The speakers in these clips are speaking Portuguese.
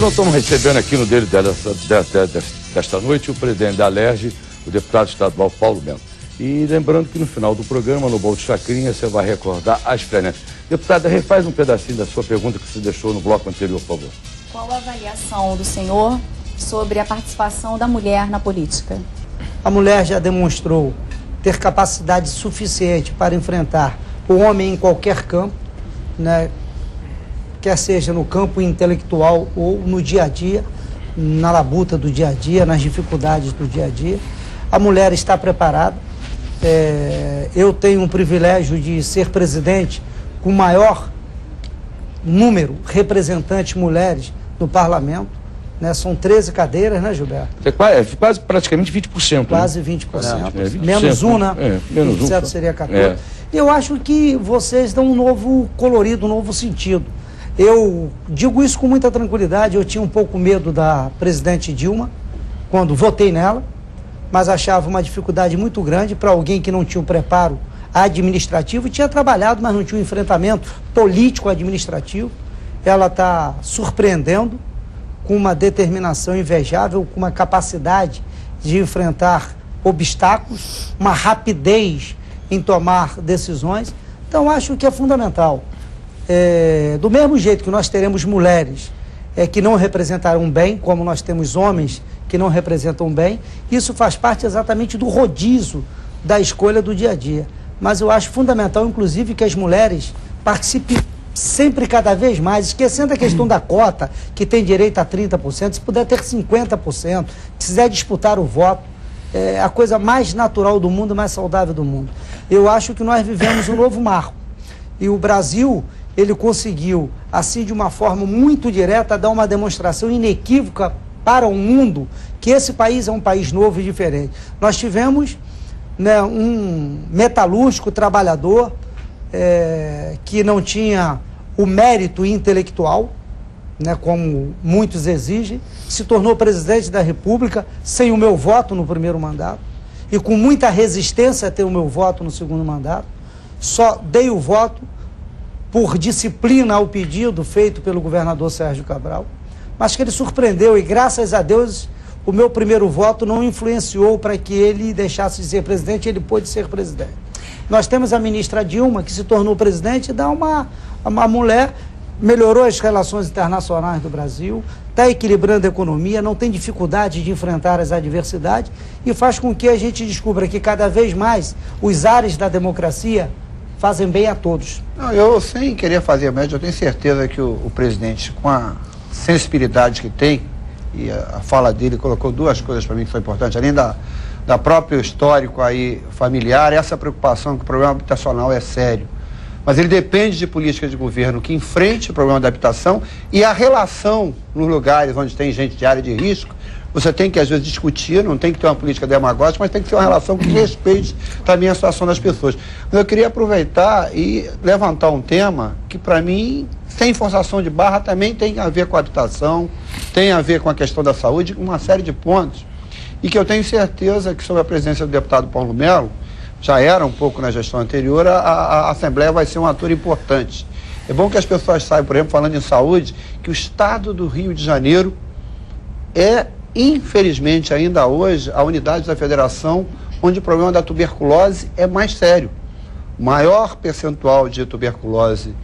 Nós estamos recebendo aqui no dele desta noite o presidente da Alerj, o deputado estadual Paulo Melo. E lembrando que no final do programa, no Bol de Chacrinha, você vai recordar as frenéticas. Deputada, refaz um pedacinho da sua pergunta que você deixou no bloco anterior, por favor. Qual a avaliação do senhor sobre a participação da mulher na política? A mulher já demonstrou ter capacidade suficiente para enfrentar o homem em qualquer campo, né? Quer seja no campo intelectual ou no dia a dia, na labuta do dia a dia, nas dificuldades do dia a dia. A mulher está preparada. Eu tenho o privilégio de ser presidente com o maior número de representantes mulheres no parlamento, né? São 13 cadeiras, né, Gilberto? Quase praticamente 20%. Quase 20%. 20%. Menos um, né? Menos 27 um. seria 14. Eu acho que vocês dão um novo colorido, um novo sentido. Eu digo isso com muita tranquilidade. Eu tinha um pouco medo da presidente Dilma, quando votei nela, mas achava uma dificuldade muito grande para alguém que não tinha um preparo administrativo, tinha trabalhado, mas não tinha um enfrentamento político-administrativo. Ela está surpreendendo, com uma determinação invejável, com uma capacidade de enfrentar obstáculos, uma rapidez em tomar decisões. Então, acho que é fundamental. Do mesmo jeito que nós teremos mulheres que não representarão bem, como nós temos homens que não representam bem, isso faz parte exatamente do rodízio da escolha do dia a dia. Mas eu acho fundamental, inclusive, que as mulheres participem sempre cada vez mais, esquecendo a questão da cota, que tem direito a 30%, se puder ter 50%, quiser disputar o voto, é a coisa mais natural do mundo, mais saudável do mundo. Eu acho que nós vivemos um novo marco. E o Brasil, ele conseguiu, assim de uma forma muito direta, dar uma demonstração inequívoca para o mundo que esse país é um país novo e diferente. Nós tivemos, né, um metalúrgico trabalhador que não tinha o mérito intelectual, né, como muitos exigem, se tornou presidente da República sem o meu voto no primeiro mandato e com muita resistência a ter o meu voto no segundo mandato. Só dei o voto por disciplina ao pedido feito pelo governador Sérgio Cabral, mas que ele surpreendeu e, graças a Deus, o meu primeiro voto não influenciou para que ele deixasse de ser presidente, ele pôde ser presidente. Nós temos a ministra Dilma, que se tornou presidente, dá uma mulher, melhorou as relações internacionais do Brasil, está equilibrando a economia, não tem dificuldade de enfrentar as adversidades e faz com que a gente descubra que cada vez mais os ares da democracia fazem bem a todos. Não, eu, sem querer fazer média, eu tenho certeza que o presidente, com a sensibilidade que tem, e a fala dele colocou duas coisas para mim que são importantes, além da próprio histórico aí familiar, essa preocupação que o problema habitacional é sério. Mas ele depende de políticas de governo que enfrente o problema da habitação e a relação nos lugares onde tem gente de área de risco. Você tem que, às vezes, discutir, não tem que ter uma política demagógica, mas tem que ter uma relação que respeite também a situação das pessoas. Mas eu queria aproveitar e levantar um tema que, para mim, sem forçação de barra, também tem a ver com a habitação, tem a ver com a questão da saúde, uma série de pontos. E que eu tenho certeza que, sob a presidência do deputado Paulo Melo, já era um pouco na gestão anterior, a Assembleia vai ser um ator importante. É bom que as pessoas saibam, por exemplo, falando em saúde, que o estado do Rio de Janeiro é, infelizmente, ainda hoje, a unidade da federação onde o problema da tuberculose é mais sério. O maior percentual de tuberculose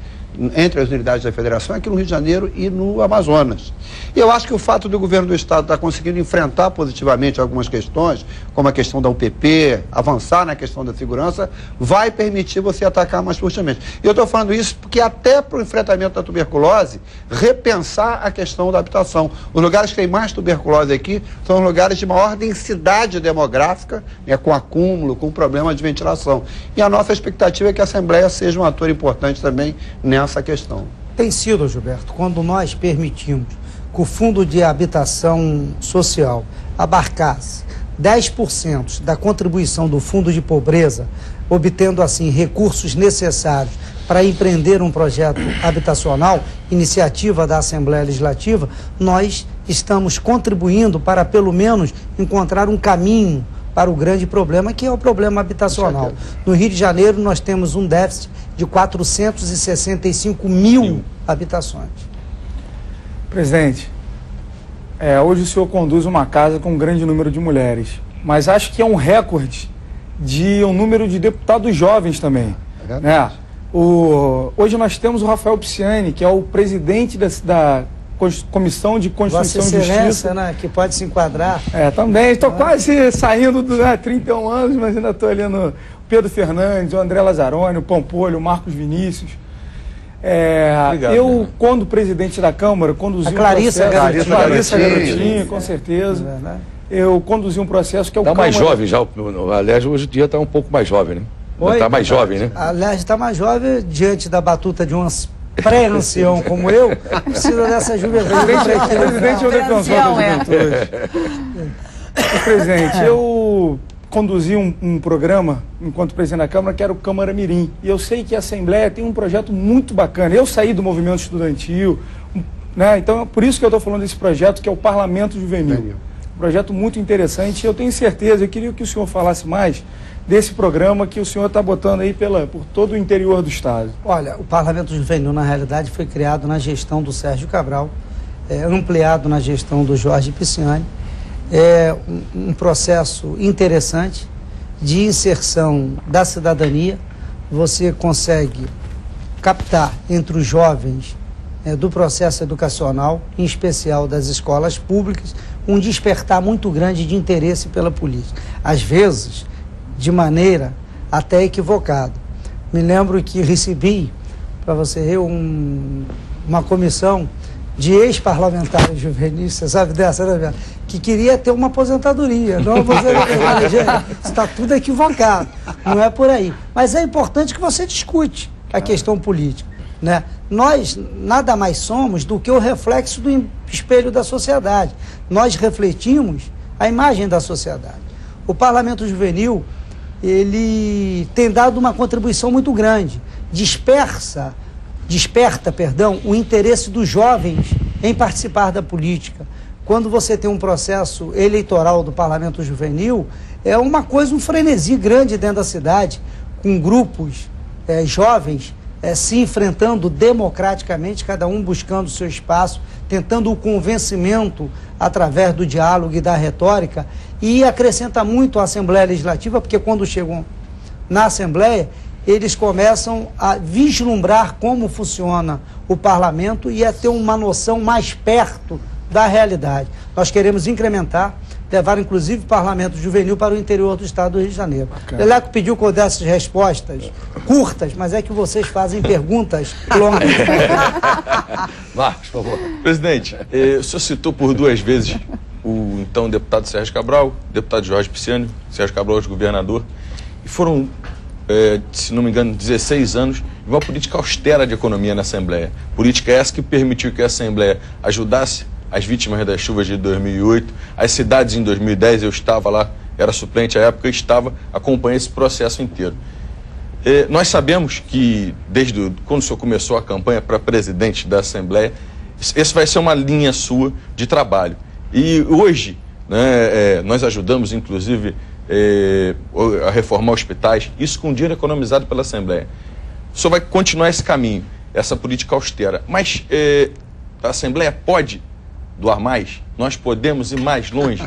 entre as unidades da federação é aqui no Rio de Janeiro e no Amazonas. E eu acho que o fato do governo do estado estar conseguindo enfrentar positivamente algumas questões, como a questão da UPP, avançar na questão da segurança, vai permitir você atacar mais fortemente. E eu estou falando isso porque até para o enfrentamento da tuberculose, repensar a questão da habitação. Os lugares que têm mais tuberculose aqui são os lugares de maior densidade demográfica, né, com acúmulo, com problema de ventilação. E a nossa expectativa é que a Assembleia seja um ator importante também nessa questão. Tem sido, Gilberto, quando nós permitimos que o Fundo de Habitação Social abarcasse 10% da contribuição do Fundo de Pobreza, obtendo assim recursos necessários para empreender um projeto habitacional, iniciativa da Assembleia Legislativa, nós estamos contribuindo para pelo menos encontrar um caminho para o grande problema, que é o problema habitacional. No Rio de Janeiro nós temos um déficit de 465 mil habitações. Presidente, Hoje o senhor conduz uma casa com um grande número de mulheres, mas acho que é um recorde de um número de deputados jovens também. Né? Hoje nós temos o Rafael Pisciani, que é o presidente da Comissão de Constituição e Justiça, né, que pode se enquadrar. Também. Estou quase saindo dos 31 anos, mas ainda estou ali no Pedro Fernandes, o André Lazzaroni, o Pampolho, o Marcos Vinícius. Obrigado, quando presidente da Câmara, conduzi um processo... Clarissa Garotinho, com certeza. Eu conduzi um processo que é o mais jovem já, aliás, hoje em dia está um pouco mais jovem, né? Está mais jovem, né? Aliás, está mais jovem diante da batuta de uns pré-ancião como eu, precisa dessa juventude. Presidente ou defensor da juventude? Presidente, eu conduzi um programa, enquanto presidente da Câmara, que era o Câmara Mirim. E eu sei que a Assembleia tem um projeto muito bacana. Eu saí do movimento estudantil, né? Então é por isso que eu estou falando desse projeto, que é o Parlamento Juvenil. Um projeto muito interessante. Eu tenho certeza, eu queria que o senhor falasse mais desse programa que o senhor está botando aí por todo o interior do Estado. Olha, o Parlamento Juvenil, na realidade, foi criado na gestão do Sérgio Cabral, ampliado na gestão do Jorge Pisciani. É um processo interessante de inserção da cidadania. Você consegue captar entre os jovens do processo educacional, em especial das escolas públicas, um despertar muito grande de interesse pela política. Às vezes, de maneira até equivocada. Me lembro que recebi, para você ver, uma comissão de ex-parlamentares juvenis, você sabe dessa, né, que queria ter uma aposentadoria. Não, está tudo equivocado, não é por aí. Mas é importante que você discute a questão política, né? Nós nada mais somos do que o reflexo do espelho da sociedade. Nós refletimos a imagem da sociedade. O Parlamento Juvenil, ele tem dado uma contribuição muito grande, desperta, o interesse dos jovens em participar da política. Quando você tem um processo eleitoral do Parlamento Juvenil, é uma coisa, um frenesi grande dentro da cidade, com grupos jovens se enfrentando democraticamente, cada um buscando o seu espaço, tentando o convencimento através do diálogo e da retórica, e acrescenta muito a Assembleia Legislativa, porque quando chegam na Assembleia, eles começam a vislumbrar como funciona o parlamento e a ter uma noção mais perto da realidade. Nós queremos incrementar, levar inclusive o Parlamento Juvenil para o interior do estado do Rio de Janeiro. Leleco pediu que eu desse respostas curtas, mas é que vocês fazem perguntas longas. Marcos, por favor. Presidente, o senhor citou por 2 vezes o então deputado Sérgio Cabral, deputado Jorge Pisciani, Sérgio Cabral hoje governador, e foram, se não me engano, 16 anos de uma política austera de economia na Assembleia. Política essa que permitiu que a Assembleia ajudasse as vítimas das chuvas de 2008, as cidades em 2010, eu estava lá, era suplente à época, eu acompanhei esse processo inteiro. Nós sabemos que, desde quando o senhor começou a campanha para presidente da Assembleia, esse vai ser uma linha sua de trabalho. E hoje, né, nós ajudamos, inclusive, a reformar hospitais, isso com dinheiro economizado pela Assembleia. O senhor vai continuar esse caminho, essa política austera, mas a Assembleia pode doar mais? Nós podemos ir mais longe?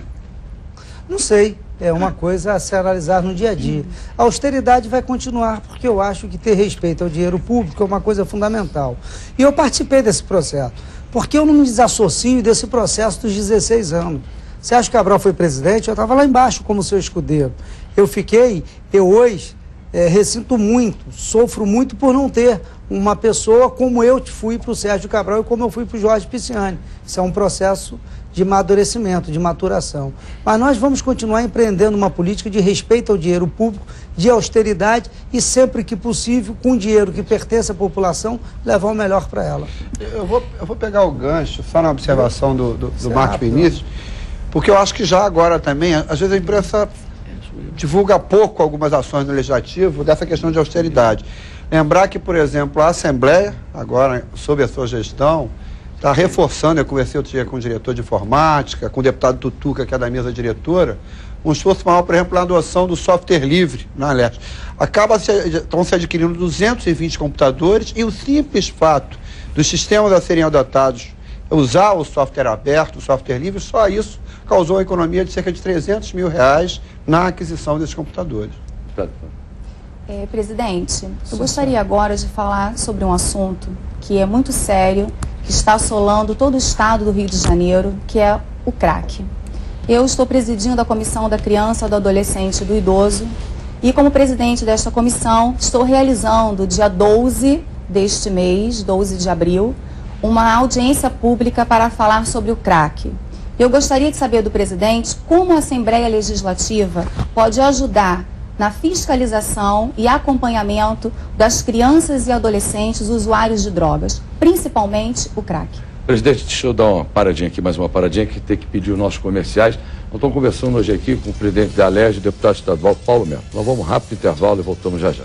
Não sei, é uma coisa a se analisar no dia a dia. A austeridade vai continuar, porque eu acho que ter respeito ao dinheiro público é uma coisa fundamental. E eu participei desse processo, porque eu não me desassocio desse processo dos 16 anos. Sérgio Cabral foi presidente, eu estava lá embaixo como seu escudeiro. Eu hoje ressinto muito, sofro muito por não ter uma pessoa como eu fui para o Sérgio Cabral e como eu fui para o Jorge Pisciani. Isso é um processo de amadurecimento, de maturação. Mas nós vamos continuar empreendendo uma política de respeito ao dinheiro público, de austeridade e, sempre que possível, com dinheiro que pertence à população, levar o melhor para ela. Eu vou pegar o gancho, só na observação do Marcos Vinícius, porque eu acho que já agora também, às vezes a imprensa divulga pouco algumas ações no Legislativo dessa questão de austeridade. Lembrar que, por exemplo, a Assembleia, agora, sob a sua gestão, está reforçando, eu conversei outro dia com o diretor de informática, com o deputado Tutuca, que é da mesa diretora, um esforço maior, por exemplo, na adoção do software livre na Leste. Estão se adquirindo 220 computadores e o simples fato dos sistemas a serem adotados usar o software aberto, o software livre, só isso causou uma economia de cerca de R$300 mil na aquisição desses computadores. Presidente, eu gostaria agora de falar sobre um assunto que é muito sério, que está assolando todo o estado do Rio de Janeiro, que é o crack. Eu estou presidindo a Comissão da Criança, do Adolescente e do Idoso e, como presidente desta comissão, estou realizando, dia 12 deste mês, 12 de abril, uma audiência pública para falar sobre o crack. Eu gostaria de saber do presidente como a Assembleia Legislativa pode ajudar na fiscalização e acompanhamento das crianças e adolescentes usuários de drogas, principalmente o crack. Presidente, deixa eu dar uma paradinha aqui, mais uma paradinha, que tem que pedir os nossos comerciais. Nós estamos conversando hoje aqui com o presidente da Alerj, deputado estadual Paulo Melo. Nós vamos rápido intervalo e voltamos já já.